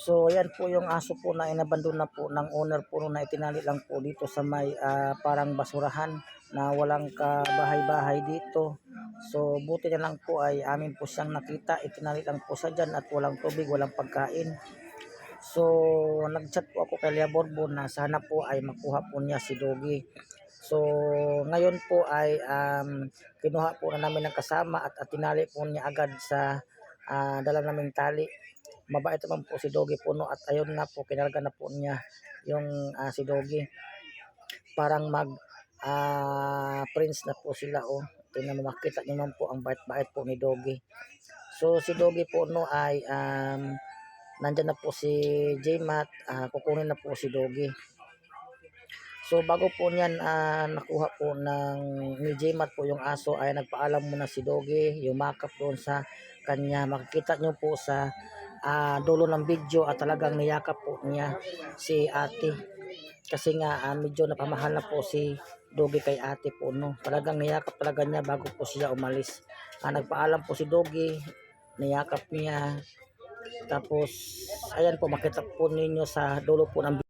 So ayan po yung aso po na inabandon na po ng owner po na itinali lang po dito sa may parang basurahan na walang kabahay-bahay dito. So buti na lang po ay amin po siyang nakita, itinali lang po sa dyan at walang tubig, walang pagkain. So nag-chat po ako kay Lea Borbon na sana po ay makuha po niya si Doggy. So ngayon po ay kinuha po na namin ng kasama at tinali po niya agad sa dala naming tali. Mabait naman po si Doggy po no, at ayun nga po kinarga na po niya yung si Doggy. Parang mag friends na po sila tingnan mo, makita niyo naman po ang bait-bait po ni Doggy. So si Doggy po no ay nandyan na po si Jmat, kukunin na po si Doggy. So bago po niyan nakuha po ni Jmat po yung aso ay nagpaalam muna si Doggy, yumakap doon sa kanya. Makikita nyo po sa dulo ng video at talagang niyakap po niya si ate. Kasi nga medyo napamahal na po si Doggy kay ate po no. Talagang niyakap talaga niya bago po siya umalis. Nagpaalam po si Doggy, niyakap niya. Tapos ayan po makita po ninyo sa dulo po ng